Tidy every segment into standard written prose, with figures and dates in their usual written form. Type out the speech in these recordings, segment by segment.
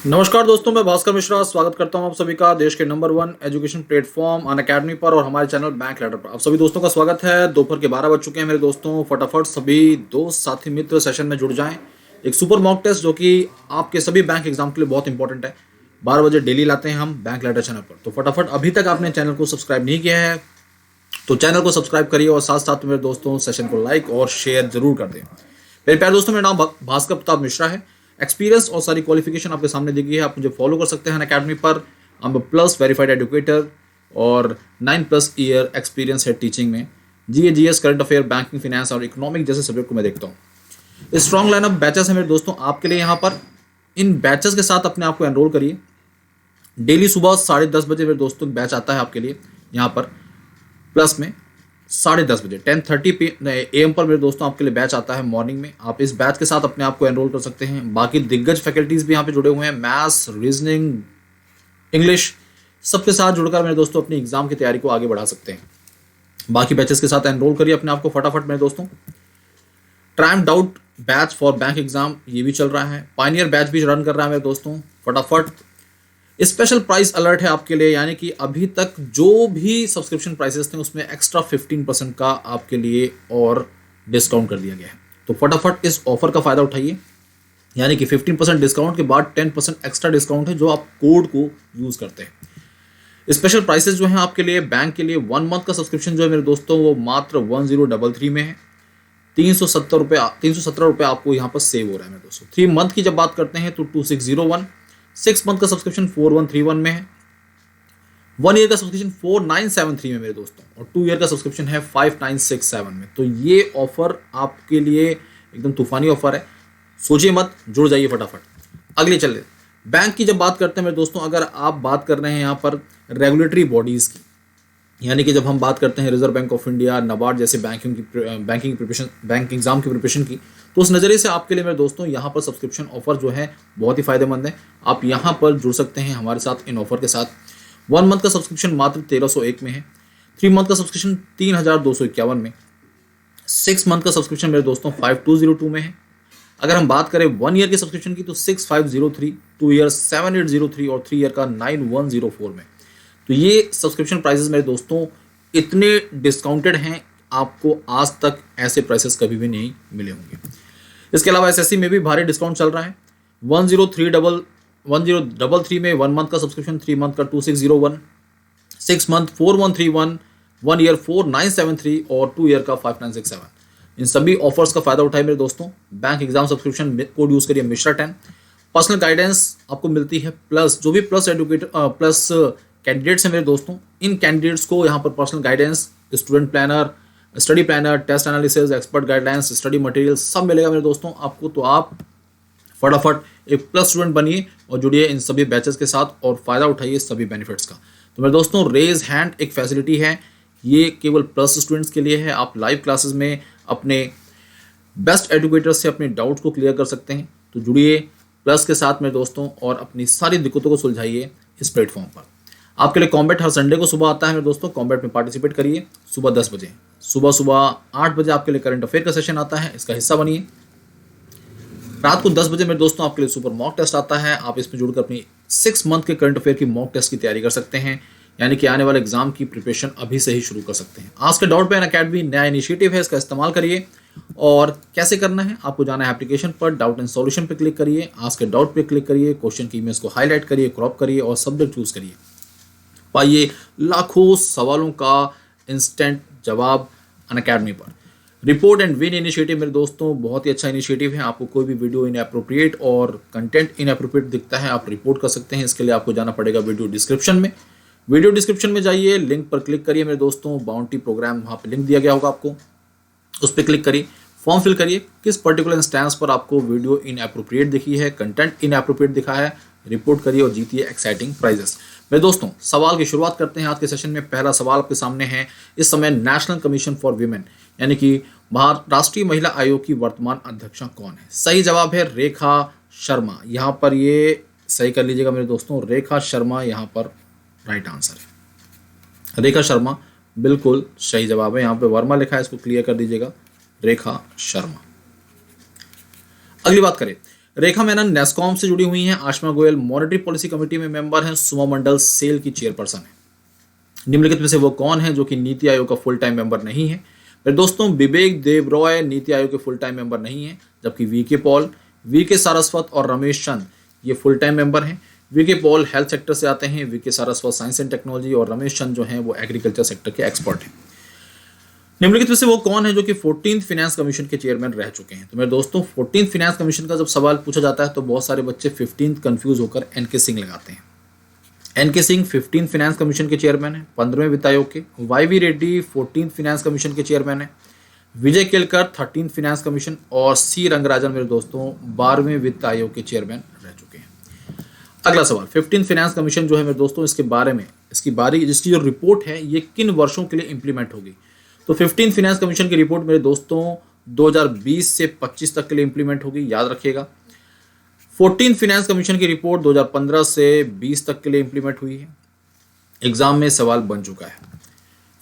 नमस्कार दोस्तों, मैं भास्कर मिश्रा स्वागत करता हूं आप सभी का देश के नंबर 1 एजुकेशन प्लेटफॉर्म अनअकैडमी पर और हमारे चैनल बैंक लैडर पर। आप सभी दोस्तों का स्वागत है। दोपहर के 12 बज चुके हैं मेरे दोस्तों। फटाफट सभी दोस्त साथी मित्र सेशन में जुड़ जाएं। एक सुपर मॉक टेस्ट जो कि आपके सभी बैंक एग्जाम के लिए बहुत इंपॉर्टेंट है, 12 बजे डेली लाते हैं हम बैंक लैडर चैनल पर। तो फटाफट अभी तक आपने चैनल को सब्सक्राइब नहीं किया है तो चैनल को सब्सक्राइब करिए और साथ साथ मेरे दोस्तों सेशन को लाइक और शेयर जरूर कर दें। मेरे प्यारे दोस्तों, मेरा नाम भास्कर प्रताप मिश्रा है। एक्सपीरियंस और सारी क्वालिफिकेशन आपके सामने दी गई है। आप मुझे फॉलो कर सकते हैं अकेडमी पर। I am plus verified educator और 9+ ईयर एक्सपीरियंस है टीचिंग में। GS current affair banking finance और इकोनॉमिक जैसे सब्जेक्ट को मैं देखता हूँ। स्ट्रॉन्ग लाइनअप बैचेस है मेरे दोस्तों आपके लिए यहाँ पर। इन बैचेस के साथ अपने आप को एनरोल करिए। डेली सुबह 10:30 बजे मेरे दोस्तों बैच आता है आपके लिए यहाँ पर प्लस में। 10:30 बजे 10:30 AM पर मेरे दोस्तों आपके लिए बैच आता है मॉर्निंग में। आप इस बैच के साथ अपने आप को एनरोल कर सकते हैं। बाकी दिग्गज फैकल्टीज भी यहाँ पे जुड़े हुए हैं। मैथ्स, रीजनिंग, इंग्लिश सबके साथ जुड़कर मेरे दोस्तों अपनी एग्जाम की तैयारी को आगे बढ़ा सकते हैं। बाकी बैचेस के साथ एनरोल करिए अपने आप को फटाफट मेरे दोस्तों। Triumph doubt batch for bank exam ये भी चल रहा है। पायनियर बैच भी रन कर रहा है मेरे दोस्तों। फटाफट स्पेशल प्राइस अलर्ट है आपके लिए, यानी कि अभी तक जो भी सब्सक्रिप्शन प्राइसेस थे उसमें एक्स्ट्रा 15% का आपके लिए और डिस्काउंट कर दिया गया है। तो फटाफट इस ऑफर का फायदा उठाइए, यानी कि 15% डिस्काउंट के बाद 10% एक्स्ट्रा डिस्काउंट है जो आप कोड को यूज करते हैं। स्पेशल प्राइसेस जो हैं आपके लिए बैंक के लिए 1 मंथ का सब्सक्रिप्शन जो है मेरे दोस्तों वो मात्र 1033 में है। 317 रुपये आपको यहाँ पर सेव हो रहा है मेरे दोस्तों। 3 मंथ की जब बात करते हैं तो 2601। 6 मंथ का सब्सक्रिप्शन 4131 में है। 1 ईयर का सब्सक्रिप्शन 4973 में मेरे दोस्तों और 2 ईयर का सब्सक्रिप्शन है 5967 में। तो ये ऑफर आपके लिए एकदम तूफानी ऑफर है, सोचिए मत, जुड़ जाइए फटाफट। अगले चले बैंक की जब बात करते हैं मेरे दोस्तों, अगर आप बात कर रहे हैं यहाँ पर रेगुलेटरी बॉडीज की, यानी कि जब हम बात करते हैं reserve bank of India, NABARD जैसे बैंकिंग प्रिपरेशन, बैंक एग्जाम की प्रिपरेशन की, तो उस नज़रिए से आपके लिए मेरे दोस्तों यहाँ पर सब्सक्रिप्शन ऑफर जो है बहुत ही फायदेमंद है। आप यहाँ पर जुड़ सकते हैं हमारे साथ इन ऑफर के साथ। 1 मंथ का सब्सक्रिप्शन मात्र 1301 में है। 3 मंथ का सब्सक्रिप्शन 3251 में। 6 मंथ का सब्सक्रिप्शन मेरे दोस्तों 5202 में है। अगर हम बात करें 1 ईयर के सब्सक्रिप्शन की तो 6503, 2 ईयर 7803 और 3 ईयर का 9104 में। तो ये सब्सक्रिप्शन प्राइसेस मेरे दोस्तों इतने डिस्काउंटेड हैं, आपको आज तक ऐसे प्राइसेस कभी भी नहीं मिले होंगे। इसके अलावा एसएससी में भी भारी डिस्काउंट चल रहा है। 1033 में 1 मंथ का सब्सक्रिप्शन, 3 मंथ का 2601, 6 मंथ 4131, 1 ईयर 4973 और 2 ईयर का 5967। इन सभी ऑफर्स का फायदा उठाए मेरे दोस्तों। Bank exam subscription code use करिए मिश्रा 10। पर्सनल गाइडेंस आपको मिलती है प्लस, जो भी प्लस एडुकेटर प्लस कैंडिडेट्स हैं मेरे दोस्तों, इन कैंडिडेट्स को यहाँ पर personal guidance, student planner, study planner, test analysis, expert guidelines, study material सब मिलेगा मेरे दोस्तों आपको। तो आप फटाफट एक प्लस स्टूडेंट बनिए और जुड़िए इन सभी बैचेस के साथ और फायदा उठाइए सभी बेनिफिट्स का। तो मेरे दोस्तों रेज हैंड एक फैसिलिटी है, ये केवल प्लस स्टूडेंट्स के लिए है। आप लाइव क्लासेस में अपने बेस्ट एडुकेटर से अपने डाउट्स को क्लियर कर सकते हैं। तो जुड़िए प्लस के साथ मेरे दोस्तों और अपनी सारी दिक्कतों को सुलझाइए इस प्लेटफॉर्म पर। आपके लिए कॉम्बैट हर संडे को सुबह आता है मेरे दोस्तों। कॉम्बैट में पार्टिसिपेट करिए सुबह 10 बजे। सुबह 8 बजे आपके लिए करंट अफेयर का सेशन आता है, इसका हिस्सा बनिए। रात को 10 बजे मेरे दोस्तों आपके लिए सुपर मॉक टेस्ट आता है। आप इसमें जुड़कर अपनी 6 मंथ के करंट अफेयर की मॉक टेस्ट की तैयारी कर सकते हैं, यानी कि आने वाले एग्जाम की प्रिपरेशन अभी से ही शुरू कर सकते हैं। आज के डाउट पे अकेडमी नया इनिशिएटिव है, इसका इस्तेमाल करिए। और कैसे करना है, आपको जाना है एप्लीकेशन पर, डाउट एंड सॉल्यूशन पे क्लिक करिए, आज के डाउट पे क्लिक करिए, क्वेश्चन की इमेज को हाईलाइट करिए, क्रॉप करिए और सब्जेक्ट चूज करिए। पाइए लाखों सवालों का इंस्टेंट जवाब अनअकैडमी पर। रिपोर्ट एंड विन इनिशिएटिव मेरे दोस्तों बहुत ही अच्छा इनिशिएटिव है। आपको कोई भी वीडियो इनएप्रोप्रिएट और कंटेंट इनएप्रोप्रिएट दिखता है, आप रिपोर्ट कर सकते हैं। इसके लिए आपको जाना पड़ेगा वीडियो डिस्क्रिप्शन में। वीडियो डिस्क्रिप्शन में जाइए, लिंक पर क्लिक करिए मेरे दोस्तों। बाउंटी प्रोग्राम वहाँ पे लिंक दिया गया होगा आपको, उस पर क्लिक करिए, फॉर्म फिल करिए। किस पर्टिकुलर इंस्टेंस पर आपको वीडियो इनएप्रोप्रिएट दिखी है, कंटेंट इनएप्रोप्रिएट दिखा है, रिपोर्ट करिए और जीतिए एक्साइटिंग प्राइजेस। मेरे दोस्तों सवाल की शुरुआत करते हैं आज के सेशन में। पहला सवाल आपके सामने है। इस समय नेशनल कमीशन फॉर वीमेन यानी कि राष्ट्रीय महिला आयोग की वर्तमान अध्यक्षा कौन है? सही जवाब है रेखा शर्मा। यहाँ पर ये सही कर लीजिएगा मेरे दोस्तों, रेखा शर्मा यहाँ पर राइट आंसर है। रेखा शर्मा बिल्कुल सही जवाब है। यहाँ पे वर्मा लिखा है, इसको क्लियर कर दीजिएगा, रेखा शर्मा। अगली बात करें, रेखा मेनन नेस्कॉम से जुड़ी हुई हैं। Ashma Goyal monetary policy committee में मेंबर हैं। सुमा मंडल सेल की चेयरपर्सन है। निम्नलिखित में से वो कौन है जो कि नीति आयोग का फुल टाइम मेंबर नहीं है? मेरे दोस्तों, विवेक देबरॉय नीति आयोग के फुल टाइम मेंबर नहीं है, जबकि वीके पॉल, वीके सारस्वत और रमेश चंद ये फुल टाइम मेंबर हैं। वीके पॉल हेल्थ सेक्टर से आते हैं, VK Saraswat science and technology और रमेश चंद जो हैं वो एग्रीकल्चर सेक्टर के एक्सपर्ट हैं। निम्नलिखित में से वो कौन है जो कि 14th फाइनेंस कमीशन के चेयरमैन रह चुके हैं? तो मेरे दोस्तों, 14th फाइनेंस कमीशन का जब सवाल पूछा जाता है तो बहुत सारे बच्चे 15th कंफ्यूज होकर एनके सिंह लगाते हैं। NK Singh 15th finance commission के चेयरमैन है, 15वें वित्त आयोग के। YV Reddy 14th finance commission के चेयरमैन है। Vijay Kelkar 13th finance commission और सी रंगराजन मेरे दोस्तों 12वें वित्त आयोग के चेयरमैन रह चुके हैं। अगला सवाल, 15th फाइनेंस कमीशन जो है मेरे दोस्तों, इसके बारे में जिसकी जो रिपोर्ट है ये किन वर्षों के लिए इंप्लीमेंट होगी? तो 15th फाइनेंस कमीशन की रिपोर्ट मेरे दोस्तों 2020 से 25 तक के लिए इंप्लीमेंट होगी, याद रखिएगा। 14th फाइनेंस कमीशन की रिपोर्ट 2015 से 20 तक के लिए इंप्लीमेंट हुई है। एग्जाम में सवाल बन चुका है।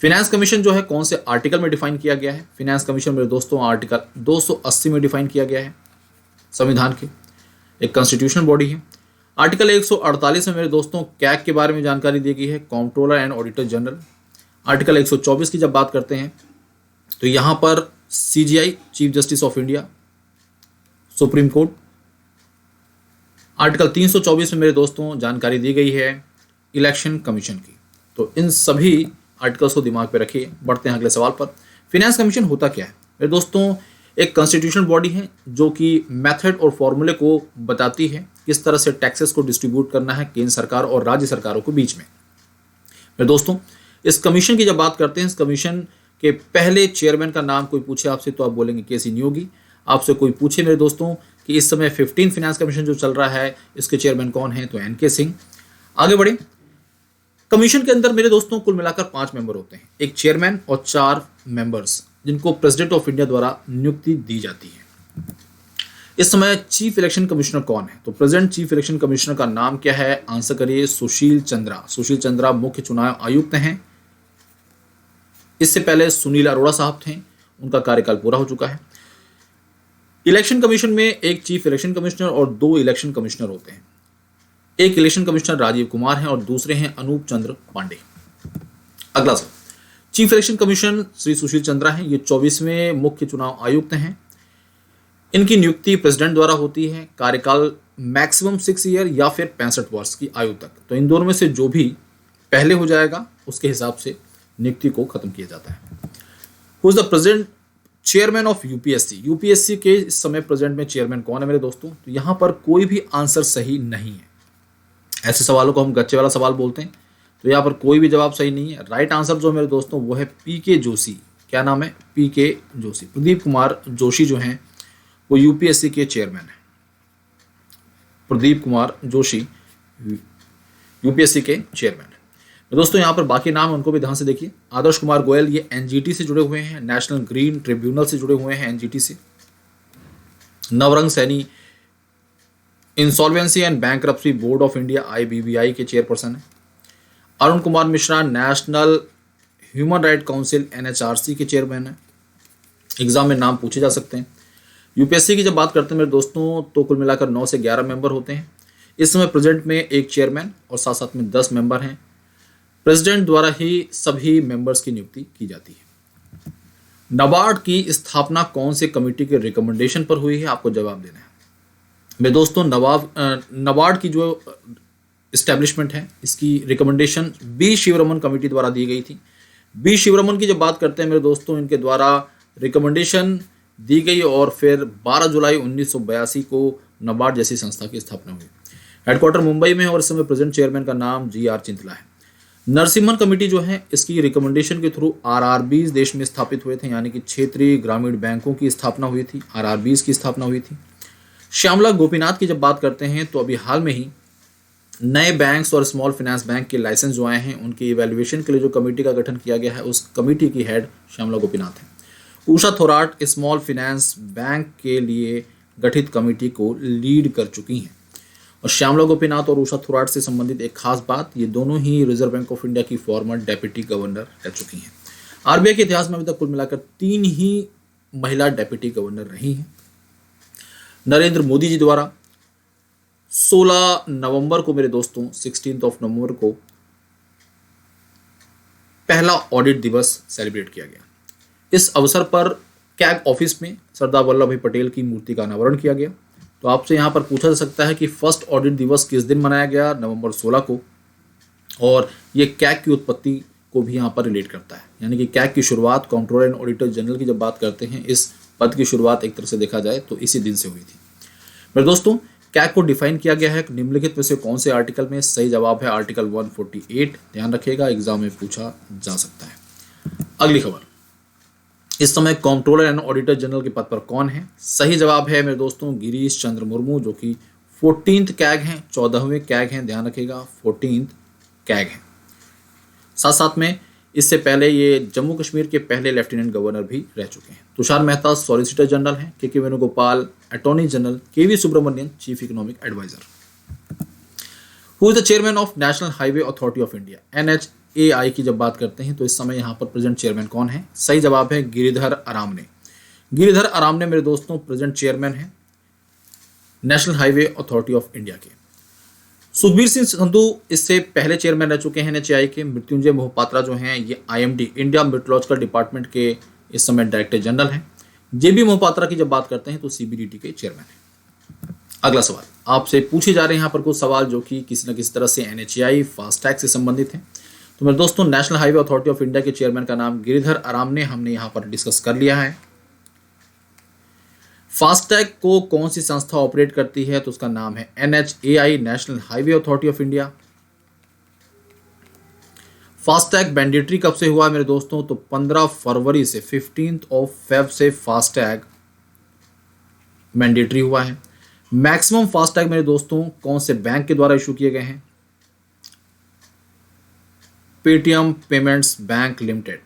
फाइनेंस कमीशन जो है कौन से आर्टिकल में डिफाइन किया गया है? फाइनेंस कमीशन मेरे दोस्तों आर्टिकल 280 में डिफाइन किया गया है संविधान के, एक कॉन्स्टिट्यूशनल बॉडी है। आर्टिकल 148 में मेरे दोस्तों कैग के बारे में जानकारी दी गई है, controller and auditor general. Article 124 की जब बात करते हैं तो यहाँ पर CGI, chief justice of India, supreme court. Article 324 में मेरे दोस्तों जानकारी दी गई है इलेक्शन कमीशन की। तो इन सभी आर्टिकल्स को दिमाग पे रखिए। बढ़ते हैं अगले सवाल पर। फाइनेंस कमीशन होता क्या है? मेरे दोस्तों, एक कॉन्स्टिट्यूशनल बॉडी है जो कि मेथड और फॉर्मूले को बताती है किस तरह से टैक्सेस को डिस्ट्रीब्यूट करना है केंद्र सरकार और राज्य सरकारों के बीच में। मेरे दोस्तों, इस कमीशन की जब बात करते हैं, इस कमीशन के पहले चेयरमैन का नाम कोई पूछे आपसे तो आप बोलेंगे केसी नियोगी। आपसे कोई पूछे मेरे दोस्तों कि इस समय 15th फाइनेंस कमीशन जो चल रहा है इसके चेयरमैन कौन है, तो एनके सिंह। आगे बढ़े। कमीशन के अंदर मेरे दोस्तों कुल मिलाकर 5 मेंबर होते हैं, एक चेयरमैन और 4 मेंबर्स जिनको प्रेसिडेंट ऑफ इंडिया द्वारा नियुक्ति दी जाती है। इस समय चीफ इलेक्शन कमिश्नर कौन है? तो प्रेजेंट चीफ इलेक्शन कमिश्नर का नाम क्या है? आंसर करिए, सुशील चंद्रा। सुशील चंद्रा मुख्य चुनाव आयुक्त हैं। इससे पहले सुनील अरोड़ा साहब थे, उनका कार्यकाल पूरा हो चुका है। इलेक्शन कमीशन में एक चीफ इलेक्शन कमिश्नर और 2 इलेक्शन कमिश्नर होते हैं। एक इलेक्शन कमिश्नर राजीव कुमार हैं और दूसरे हैं अनूप चंद्र पांडे। अगला सवाल, chief election commission Shri Sushil Chandra हैं, ये 24वें मुख्य चुनाव आयुक्त हैं। इनकी नियुक्ति प्रेसिडेंट द्वारा होती है। कार्यकाल मैक्सिमम 6 ईयर या फिर 65 वर्ष की आयु तक। तो इन दोनों में से जो भी पहले हो जाएगा उसके हिसाब से नियुक्ति को खत्म किया जाता है। Who is the present chairman of UPSC? UPSC के इस समय प्रेजेंट में चेयरमैन कौन है मेरे दोस्तों? तो यहाँ पर कोई भी आंसर सही नहीं है। ऐसे सवालों को हम गच्चे वाला सवाल बोलते हैं। तो यहाँ पर कोई भी जवाब सही नहीं है। राइट आंसर जो मेरे दोस्तों वो है पीके जोशी। क्या नाम है? पीके जोशी। प्रदीप कुमार जोशी जो हैं वो यूपीएससी के चेयरमैन हैं। प्रदीप कुमार जोशी यूपीएससी के चेयरमैन है। तो दोस्तों यहाँ पर बाकी नाम उनको भी ध्यान से देखिए। आदर्श कुमार गोयल ये एनजीटी से जुड़े हुए हैं, नेशनल ग्रीन ट्रिब्यूनल से जुड़े हुए हैं एनजीटी से। Navrang Saini insolvency and bankruptcy board of India IBBI के चेयरपर्सन है। Arun Kumar Mishra national human right council NHRC के चेयरमैन है। एग्जाम में नाम पूछे जा सकते हैं। यूपीएससी की जब बात करते हैं मेरे दोस्तों तो कुल मिलाकर 9 से 11 मेंबर होते हैं। इस समय प्रेजेंट में एक चेयरमैन और साथ साथ में 10 मेंबर हैं। प्रेसिडेंट द्वारा ही सभी मेंबर्स की नियुक्ति की जाती है। नाबार्ड की स्थापना कौन से कमेटी के रिकमेंडेशन पर हुई है? आपको जवाब देना है मेरे दोस्तों। नाबार्ड की जो इस्टेब्लिशमेंट है इसकी रिकमेंडेशन बी शिवरमन कमेटी द्वारा दी गई थी। बी शिवरमन की जब बात करते हैं मेरे दोस्तों, इनके द्वारा रिकमेंडेशन दी गई और फिर 12 जुलाई 1982 को नाबार्ड जैसी संस्था की स्थापना हुई। हेडक्वार्टर मुंबई में है और इस समय प्रेजेंट चेयरमैन का नाम GR चिंतला है। नरसिम्हन कमेटी जो है इसकी रिकमेंडेशन के थ्रू RRBs देश में स्थापित हुए थे, यानी कि क्षेत्रीय ग्रामीण बैंकों की स्थापना हुई थी, RRBs की स्थापना हुई थी। श्यामला गोपीनाथ की जब बात करते हैं तो अभी हाल में ही नए बैंक्स और स्मॉल फाइनेंस बैंक के लाइसेंस जो आए हैं उनके इवैल्यूएशन के लिए जो कमेटी का गठन किया गया है उस कमेटी की हेड श्यामला गोपीनाथ है। Usha Thorat small finance bank के लिए गठित कमेटी को लीड कर चुकी हैं। और श्यामला गोपीनाथ और उषा थोराट से संबंधित एक खास बात, ये दोनों ही रिजर्व बैंक ऑफ इंडिया की फॉर्मर डेप्यूटी गवर्नर रह चुकी हैं। आरबीआई के इतिहास में अभी तक कुल मिलाकर 3 ही महिला डेप्यूटी गवर्नर रही हैं। नरेंद्र मोदी जी द्वारा 16 नवंबर को मेरे दोस्तों 16 नवंबर को पहला ऑडिट दिवस सेलिब्रेट किया गया। इस अवसर पर कैग ऑफिस में सरदार वल्लभ भाई पटेल की मूर्ति का अनावरण किया गया। तो आपसे यहाँ पर पूछा जा सकता है कि फर्स्ट ऑडिट दिवस किस दिन मनाया गया, नवंबर 16 को, और ये कैग की उत्पत्ति को भी यहाँ पर रिलेट करता है। यानी कि कैग की शुरुआत, कंट्रोलर एंड ऑडिटर जनरल की जब बात करते हैं, इस पद की शुरुआत एक तरह से देखा जाए तो इसी दिन से हुई थी। मेरे दोस्तों, कैग को डिफाइन किया गया है निम्नलिखित में से कौन से आर्टिकल में? सही जवाब है आर्टिकल 148। ध्यान रखिएगा, एग्जाम में पूछा जा सकता है। अगली खबर, इस समय कंट्रोलर एंड ऑडिटर जनरल के पद पर कौन है? सही जवाब है मेरे दोस्तों गिरीश चंद्र मुर्मू, जो कि 14th कैग हैं, 14वें कैग हैं। ध्यान रखिएगा 14th कैग हैं। साथ साथ में इससे पहले ये जम्मू कश्मीर के पहले लेफ्टिनेंट गवर्नर भी रह चुके हैं। तुषार मेहता सॉलिसिटर जनरल हैं, K Venugopal attorney general, KV Subramanian chief economic adviser. Who is the chairman of national highway authority of India? NHAI की जब बात करते हैं तो इस समय यहाँ पर प्रेजेंट चेयरमैन कौन है? सही जवाब है गिरिधर अरामने। गिरिधर अरामने मेरे दोस्तों प्रेजेंट चेयरमैन है national highway authority of India के। सुखबीर सिंह संधू इससे पहले चेयरमैन रह चुके हैं NHAI के। मृत्युंजय मोहपात्रा जो हैं ये IMD इंडिया मेट्रोलॉजिकल डिपार्टमेंट के इस समय डायरेक्टर जनरल हैं। JB मोहपात्रा की जब बात करते हैं तो CBDT के चेयरमैन हैं। अगला सवाल आपसे पूछे जा रहे हैं यहाँ पर कुछ सवाल जो कि किसी न किसी तरह से NHAI फास्टैग से संबंधित हैं। तो मेरे दोस्तों national highway authority of India के चेयरमैन का नाम गिरिधर अरामने हमने यहाँ पर डिस्कस कर लिया है। फास्टैग को कौन सी संस्था ऑपरेट करती है? तो उसका नाम है NHAI national highway authority of India. FASTag mandatory कब से हुआ मेरे दोस्तों? तो 15 फरवरी से 15 फेब से फास्टैग मैंडेटरी हुआ है। मैक्सिमम फास्टैग मेरे दोस्तों कौन से बैंक के द्वारा इशू किए गए हैं? Paytm payments bank limited.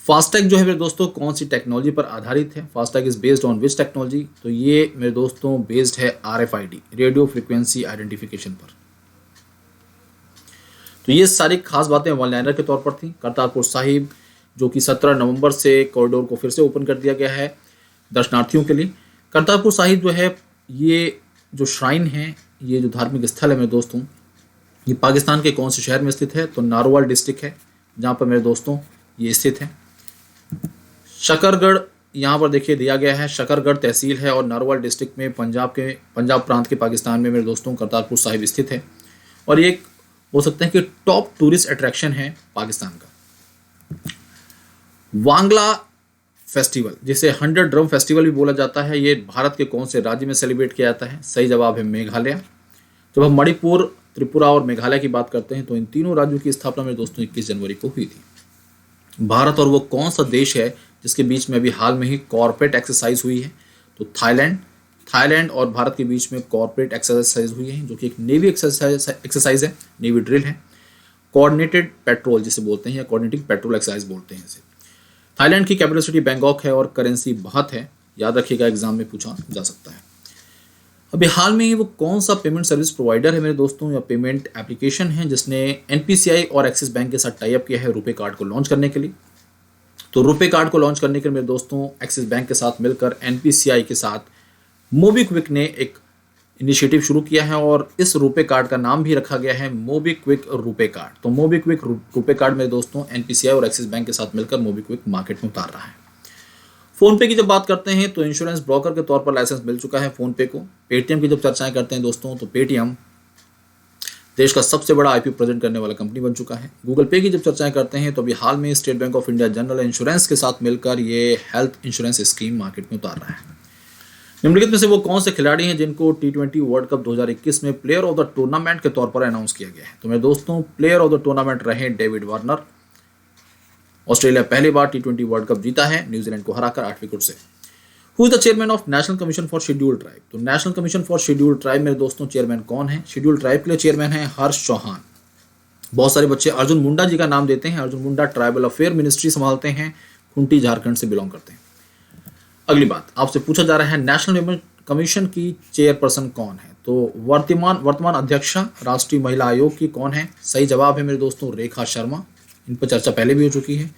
FASTag जो है मेरे दोस्तों कौन सी टेक्नोलॉजी पर आधारित है? FASTag is based on which technology? तो ये मेरे दोस्तों बेस्ड है RFID रेडियो फ्रीक्वेंसी आइडेंटिफिकेशन पर। तो ये सारी खास बातें वन लाइनर के तौर पर थी। करतारपुर साहिब जो कि 17 नवंबर से कॉरिडोर को फिर से ओपन कर दिया गया है दर्शनार्थियों के लिए। करतारपुर साहिब जो है ये जो श्राइन है, ये जो धार्मिक स्थल है मेरे दोस्तों, ये पाकिस्तान के कौन से शहर में स्थित है? तो नारोवाल डिस्ट्रिक्ट है जहाँ पर मेरे दोस्तों ये स्थित है। शकरगढ़ यहाँ पर देखिए दिया गया है, शकरगढ़ तहसील है और नारोवाल डिस्ट्रिक्ट में पंजाब प्रांत के पाकिस्तान में मेरे दोस्तों करतारपुर साहिब स्थित है। और ये हो सकते हैं कि टॉप टूरिस्ट अट्रैक्शन है पाकिस्तान का। वांगला फेस्टिवल जिसे 100 ड्रम फेस्टिवल भी बोला जाता है, ये भारत के कौन से राज्य में सेलिब्रेट किया जाता है? सही जवाब है मेघालय। जब हम मणिपुर, त्रिपुरा और मेघालय की बात करते हैं तो इन तीनों राज्यों की स्थापना मेरे दोस्तों 21 जनवरी को हुई थी। भारत और वो कौन सा देश है जिसके बीच में अभी हाल में ही कॉर्पोरेट एक्सरसाइज हुई है? तो थाईलैंड और भारत के बीच में कॉर्पोरेट एक्सरसाइज हुई है जो कि एक नेवी एक्सरसाइज है, नेवी ड्रिल है। कोऑर्डिनेटेड पेट्रोल जिसे बोलते हैं या कोऑर्डिनेटिंग पेट्रोल एक्सरसाइज बोलते हैं इसे। थाईलैंड की कैपिटल सिटी बैंकॉक है और करेंसी बाहत है। याद रखिएगा एग्जाम में पूछा जा सकता है। अभी हाल में ही वो कौन सा पेमेंट सर्विस प्रोवाइडर है मेरे दोस्तों या पेमेंट एप्लीकेशन है जिसने NPCI और एक्सिस बैंक के साथ टाई अप किया है रुपे कार्ड को लॉन्च करने के लिए? तो रुपे कार्ड को लॉन्च करने के लिए मेरे दोस्तों एक्सिस बैंक के साथ मिलकर NPCI के साथ मोबीक्विक ने एक इनिशिएटिव शुरू किया है और इस रुपे कार्ड का नाम भी रखा गया है मोबीक्विक रुपे कार्ड। तो मोबीक्विक रुपे कार्ड मेरे दोस्तों NPCI और एक्सिस बैंक के साथ मिलकर मोबीक्विक मार्केट में उतार रहा है। फोनपे की जब बात करते हैं तो इंश्योरेंस ब्रोकर के तौर पर लाइसेंस मिल चुका है फोनपे को। पेटीएम की जब चर्चाएं करते हैं दोस्तों तो पेटीएम देश का सबसे बड़ा IPO प्रेजेंट करने वाला कंपनी बन चुका है। गूगल पे की जब चर्चाएं करते हैं तो अभी हाल में state bank of India general insurance के साथ मिलकर ये हेल्थ इंश्योरेंस स्कीम मार्केट में उतार रहा है। निम्नलिखित में से वो कौन से खिलाड़ी हैं जिनको T20 वर्ल्ड कप 2021 में प्लेयर ऑफ द टूर्नामेंट के तौर पर अनाउंस किया गया है? तो मेरे दोस्तों प्लेयर ऑफ द टूर्नामेंट रहे डेविड वार्नर। ऑस्ट्रेलिया पहली बार T20 वर्ल्ड कप जीता है न्यूजीलैंड को हराकर 8 विकेट से। Who is the chairman of national commission for scheduled tribe? तो national commission for scheduled tribe मेरे दोस्तों चेयरमैन कौन है? शेड्यूल्ड ट्राइब के लिए चेयरमैन है हर्ष चौहान। बहुत सारे बच्चे अर्जुन मुंडा जी का नाम देते हैं। Arjun Munda tribal affair ministry संभालते हैं, खूंटी झारखंड से बिलोंग करते हैं। अगली बात आपसे पूछा जा रहा है नेशनल विमेन कमीशन की चेयरपर्सन कौन है? तो वर्तमान अध्यक्षा राष्ट्रीय महिला आयोग की कौन है? सही जवाब है मेरे दोस्तों रेखा शर्मा। इन पर चर्चा पहले भी हो चुकी है।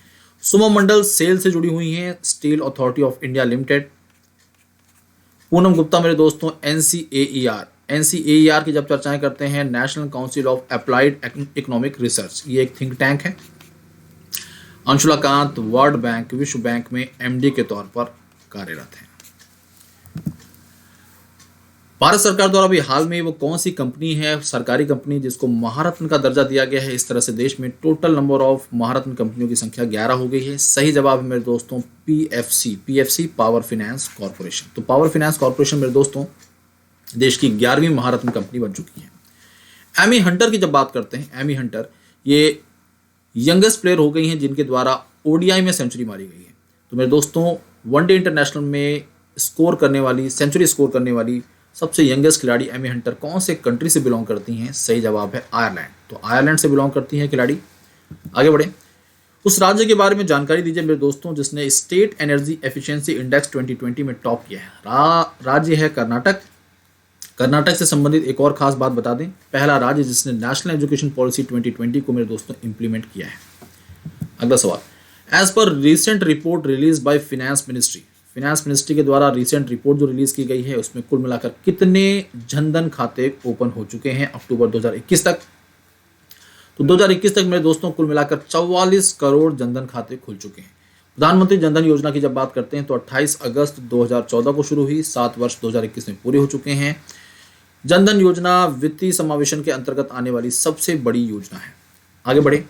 सुमा मंडल सेल से जुड़ी हुई हैं steel authority of India limited. Poonam Gupta मेरे दोस्तों NCAER NCAER की जब चर्चाएं करते हैं, national council of applied economic research, ये एक थिंक टैंक है। अंशुला कांत वर्ल्ड बैंक, विश्व बैंक में MD के तौर पर कार्यरत हैं। भारत सरकार द्वारा भी हाल में वो कौन सी कंपनी है, सरकारी कंपनी, जिसको महारत्न का दर्जा दिया गया है। इस तरह से देश में टोटल नंबर ऑफ महारत्न कंपनियों की संख्या 11 हो गई है। सही जवाब है मेरे दोस्तों PFC, पावर फाइनेंस कॉर्पोरेशन। तो पावर फाइनेंस कॉर्पोरेशन मेरे दोस्तों देश की 11वीं महारत्न कंपनी बन चुकी है। एमी हंटर की जब बात करते हैं, एमी हंटर ये यंगेस्ट प्लेयर हो गई हैं जिनके द्वारा ODI में सेंचुरी मारी गई है। तो मेरे दोस्तों वनडे इंटरनेशनल में सेंचुरी स्कोर करने वाली सबसे यंगेस्ट खिलाड़ी एमी हंटर कौन से कंट्री से बिलोंग करती हैं? सही जवाब है आयरलैंड। तो आयरलैंड से बिलोंग करती हैं खिलाड़ी। आगे बढ़े, उस राज्य के बारे में जानकारी दीजिए मेरे दोस्तों जिसने स्टेट एनर्जी एफिशिएंसी इंडेक्स 2020 में टॉप किया है। राज्य है कर्नाटक। कर्नाटक से संबंधित एक और खास बात बता दें, पहला राज्य जिसने नेशनल एजुकेशन पॉलिसी 2020 को मेरे दोस्तों इंप्लीमेंट किया है। अगला सवाल, as per recent report release by finance ministry के द्वारा रिसेंट रिपोर्ट जो रिलीज की गई है उसमें कुल मिलाकर कितने जनधन खाते ओपन हो चुके हैं अक्टूबर 2021 तक? तो 2021 तक मेरे दोस्तों कुल मिलाकर 44 करोड़ जनधन खाते खुल चुके हैं। प्रधानमंत्री जनधन योजना की जब बात करते हैं तो 28 अगस्त 2014 को शुरू हुई, 7 वर्ष 2021 में पूरे हो चुके हैं। जनधन योजना वित्तीय समावेशन के अंतर्गत आने वाली सबसे बड़ी योजना है। आगे बढ़े,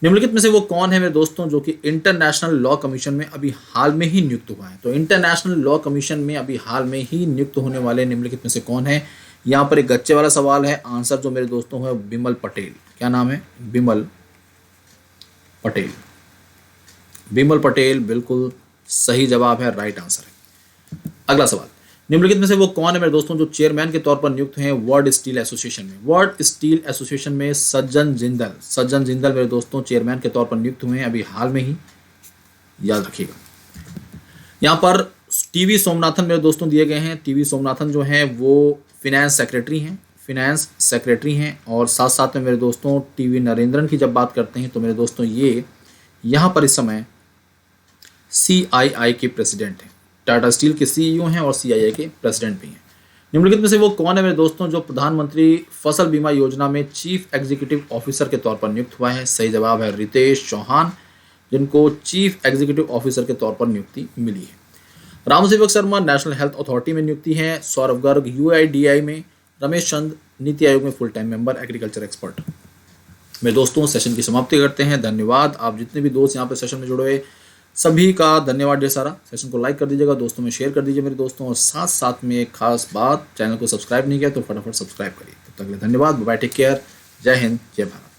निम्नलिखित में से वो कौन है मेरे दोस्तों जो कि इंटरनेशनल लॉ कमीशन में अभी हाल में ही नियुक्त हुआ है? तो इंटरनेशनल लॉ कमीशन में अभी हाल में ही नियुक्त होने वाले निम्नलिखित में से कौन है? यहाँ पर एक गच्चे वाला सवाल है, आंसर जो मेरे दोस्तों है बिमल पटेल। क्या नाम है? बिमल पटेल। बिमल पटेल बिल्कुल सही जवाब है, राइट आंसर है। अगला सवाल, निम्नलिखित में से वो कौन है मेरे दोस्तों जो चेयरमैन के तौर पर नियुक्त हैं वर्ल्ड स्टील एसोसिएशन में? वर्ल्ड स्टील एसोसिएशन में सज्जन जिंदल मेरे दोस्तों चेयरमैन के तौर पर नियुक्त हुए हैं अभी हाल में ही, याद रखिएगा। यहाँ पर टीवी सोमनाथन मेरे दोस्तों दिए गए हैं। टीवी सोमनाथन जो हैं वो फाइनेंस सेक्रेटरी हैं और साथ साथ में मेरे दोस्तों टीवी नरेंद्रन की जब बात करते हैं तो मेरे दोस्तों ये यहाँ पर इस समय CII के प्रेसिडेंट हैं। टाटा स्टील के CEO हैं और CII के प्रेसिडेंट भी हैं। निम्नलिखित में से वो कौन है मेरे दोस्तों जो प्रधानमंत्री फसल बीमा योजना में चीफ एग्जीक्यूटिव ऑफिसर के तौर पर नियुक्त हुआ है? सही जवाब है रितेश चौहान, जिनको चीफ एग्जीक्यूटिव ऑफिसर के तौर पर नियुक्ति मिली है। Ramsevak Sharma national health authority में नियुक्ति है। सौरभ गर्ग UIDAI में, रमेश चंद नीति आयोग में full time member agriculture expert. मेरे दोस्तों सेशन की समाप्ति करते हैं। धन्यवाद। आप जितने भी दोस्त यहाँ पे सेशन में जुड़े हुए सभी का धन्यवाद ढेर सारा। सेशन को लाइक कर दीजिएगा, दोस्तों में शेयर कर दीजिए मेरे दोस्तों, और साथ साथ में एक खास बात, चैनल को सब्सक्राइब नहीं किया तो फटाफट सब्सक्राइब करिए। तब तक के लिए धन्यवाद, बाय, टेक केयर, जय हिंद, जय भारत।